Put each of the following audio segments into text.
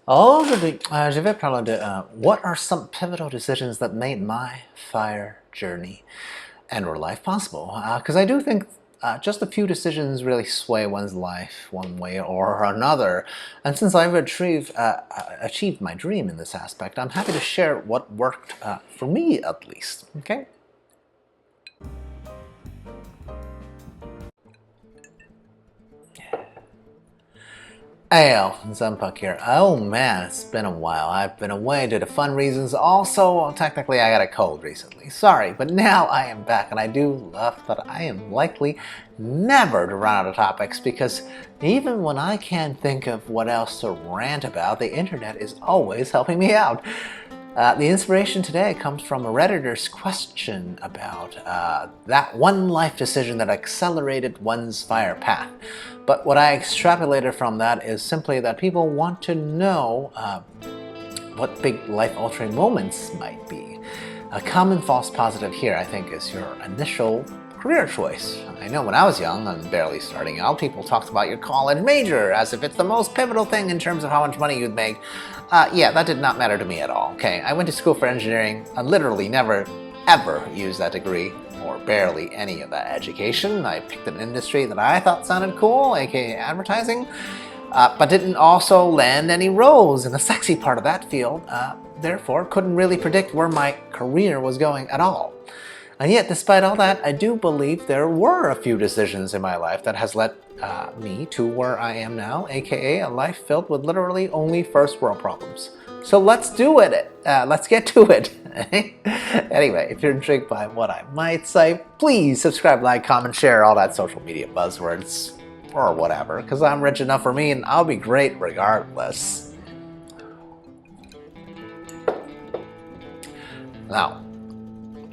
Aujourd'hui, je vais parler de what are some pivotal decisions that made my fire journey and or life possible. Because I do think just a few decisions really sway one's life one way or another. And since I've achieved my dream in this aspect, I'm happy to share what worked for me at least. Okay? Hey, Zumpuck here. Oh man, it's been a while. I've been away due to fun reasons. Also, technically I got a cold recently. Sorry, but now I am back and I do love that I am likely never to run out of topics because even when I can't think of what else to rant about, the internet is always helping me out. The inspiration today comes from a Redditor's question about that one life decision that accelerated one's fire path. But what I extrapolated from that is simply that people want to know what big life-altering moments might be. A common false positive here, I think, is your initial career choice. I know when I was young and barely starting out, people talked about your college major as if it's the most pivotal thing in terms of how much money you'd make. Yeah, that did not matter to me at all, okay? I went to school for engineering and literally never, ever used that degree, or barely any of that education. I picked an industry that I thought sounded cool, aka advertising, but didn't also land any roles in the sexy part of that field, therefore couldn't really predict where my career was going at all. And yet, despite all that, I do believe there were a few decisions in my life that has led me to where I am now, aka a life filled with literally only first world problems. So let's do it. Let's get to it. Anyway, if you're intrigued by what I might say, please subscribe, like, comment, share, all that social media buzzwords, or whatever, because I'm rich enough for me and I'll be great regardless. Now,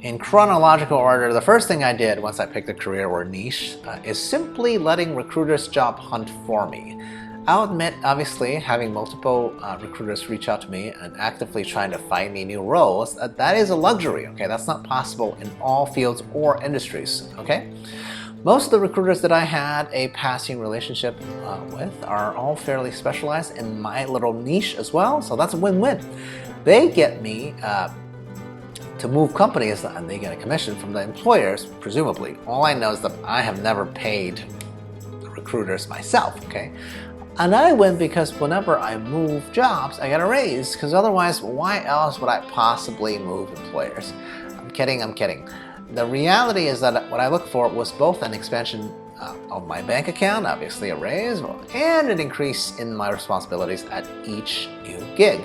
in chronological order, the first thing I did once I picked a career or niche is simply letting recruiters job hunt for me. I'll admit, obviously, having multiple recruiters reach out to me and actively trying to find me new roles, that is a luxury, okay? That's not possible in all fields or industries, okay? Most of the recruiters that I had a passing relationship with are all fairly specialized in my little niche as well, so that's a win-win. They get me to move companies and they get a commission from the employers, presumably. All I know is that I have never paid the recruiters myself, okay? And I win because whenever I move jobs, I get a raise, because otherwise, why else would I possibly move employers? I'm kidding. The reality is that what I look for was both an expansion of my bank account, obviously a raise, and an increase in my responsibilities at each new gig.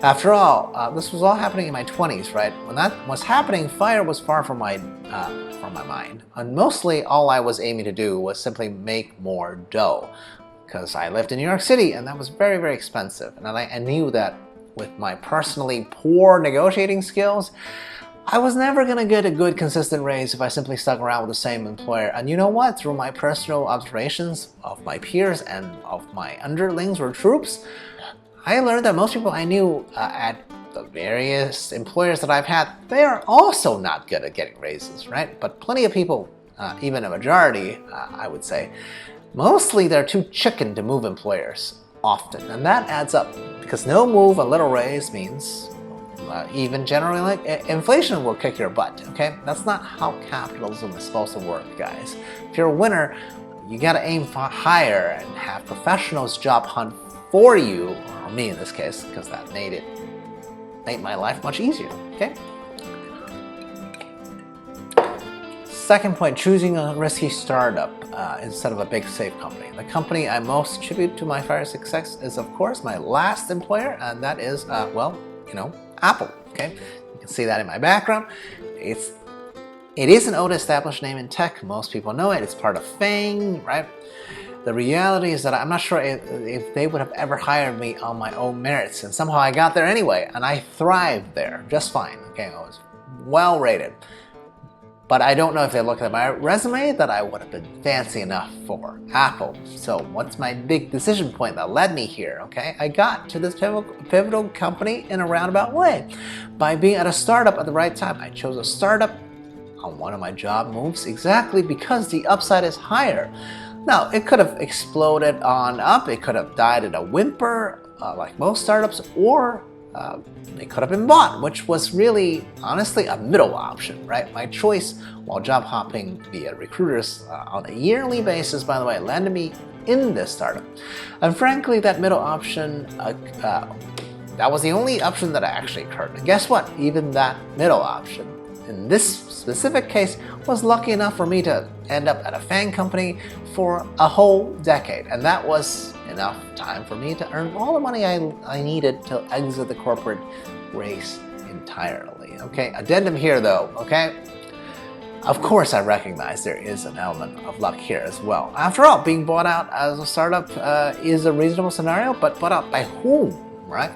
After all, this was all happening in my 20s, right? When that was happening, fire was far from my mind. And mostly all I was aiming to do was simply make more dough. Because I lived in New York City and that was very, very expensive. And I knew that with my personally poor negotiating skills, I was never going to get a good consistent raise if I simply stuck around with the same employer. And you know what? Through my personal observations of my peers and of my underlings or troops, I learned that most people I knew at the various employers that I've had, they are also not good at getting raises, right? But plenty of people, even a majority, I would say, mostly they're too chicken to move employers often. And that adds up because no move, a little raise means even generally like inflation will kick your butt, okay? That's not how capitalism is supposed to work, guys. If you're a winner, you gotta aim higher and have professionals job hunt for you, or me in this case, because that made my life much easier, okay? Second point, choosing a risky startup instead of a big safe company. The company I most attribute to my fire success is, of course, my last employer, and that is, well, you know, Apple, okay? You can see that in my background. It is an old established name in tech. Most people know it. It's part of FANG, right? The reality is that I'm not sure if they would have ever hired me on my own merits, and somehow I got there anyway, and I thrived there just fine, okay? I was well rated. But I don't know if they looked at my resume that I would have been fancy enough for Apple. So what's my big decision point that led me here, okay? I got to this pivotal company in a roundabout way. By being at a startup at the right time. I chose a startup on one of my job moves exactly because the upside is higher. Now, it could have exploded on up, it could have died in a whimper, like most startups, or they could have been bought, which was really, honestly, a middle option, right? My choice while job hopping via recruiters on a yearly basis, by the way, landed me in this startup. And frankly, that middle option, that was the only option that actually occurred. And guess what? Even that middle option, in this specific case, was lucky enough for me to end up at a FANG company for a whole decade. And that was enough time for me to earn all the money I needed to exit the corporate race entirely. Okay, addendum here though, okay? Of course I recognize there is an element of luck here as well. After all, being bought out as a startup is a reasonable scenario, but bought out by whom, right?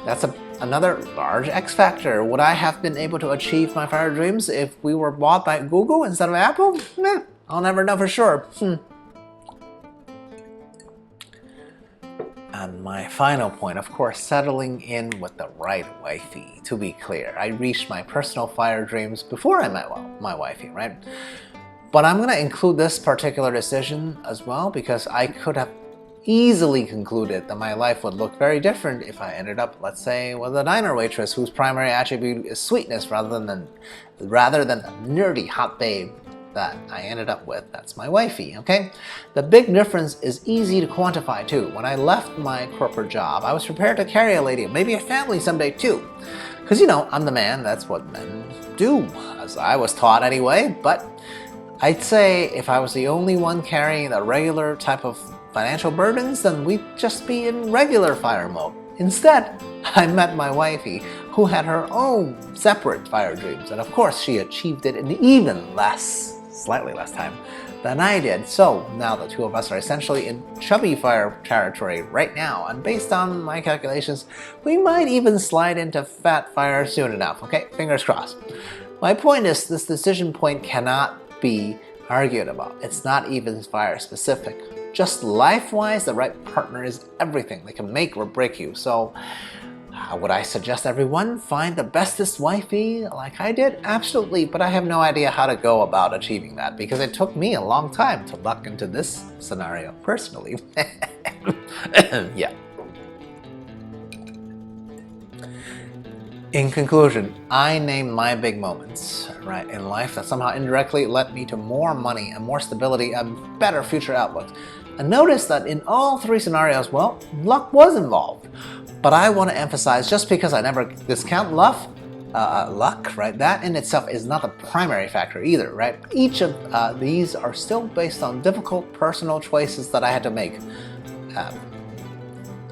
That's another large X factor. Would I have been able to achieve my fire dreams if we were bought by Google instead of Apple? Meh, I'll never know for sure. And my final point, of course, settling in with the right wifey. To be clear, I reached my personal fire dreams before I met my wifey, right? But I'm going to include this particular decision as well because I could have easily concluded that my life would look very different if I ended up, let's say, with a diner waitress whose primary attribute is sweetness rather than the nerdy hot babe that I ended up with. That's my wifey, okay? The big difference is easy to quantify too. When I left my corporate job, I was prepared to carry a lady, maybe a family someday too. Because, you know, I'm the man, that's what men do, as I was taught anyway. But I'd say if I was the only one carrying the regular type of financial burdens, then we'd just be in regular fire mode. Instead, I met my wifey, who had her own separate fire dreams, and of course she achieved it in even slightly less time than I did. So now the two of us are essentially in chubby fire territory right now, and based on my calculations, we might even slide into fat fire soon enough, okay? Fingers crossed. My point is, this decision point cannot be argued about. It's not even fire specific. Just life-wise, the right partner is everything. They can make or break you. So would I suggest everyone find the bestest wifey like I did? Absolutely, but I have no idea how to go about achieving that because it took me a long time to luck into this scenario personally. Yeah. In conclusion, I named my big moments, right, in life that somehow indirectly led me to more money and more stability and better future outlooks. And notice that in all three scenarios, well, luck was involved. But I want to emphasize, just because I never discount luck, right, that in itself is not the primary factor either, right? Each of these are still based on difficult personal choices that I had to make.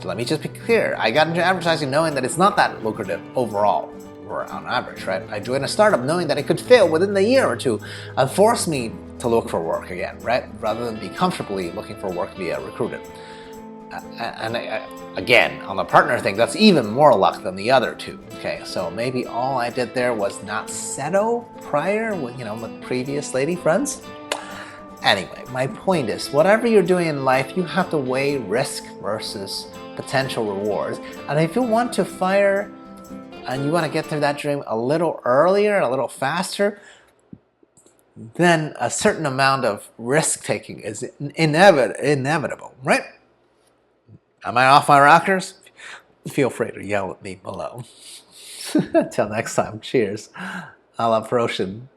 Let me just be clear, I got into advertising knowing that it's not that lucrative overall, or on average, right? I joined a startup knowing that it could fail within a year or two and force me to look for work again, right? Rather than be comfortably looking for work via recruiter. Again, on the partner thing, that's even more luck than the other two, okay? So maybe all I did there was not settle prior with, with previous lady friends. Anyway, my point is, whatever you're doing in life, you have to weigh risk versus potential rewards. And if you want to fire and you want to get through that dream a little earlier, a little faster, then a certain amount of risk-taking is inevitable, right? Am I off my rockers? Feel free to yell at me below. Until next time, cheers. A la Protion.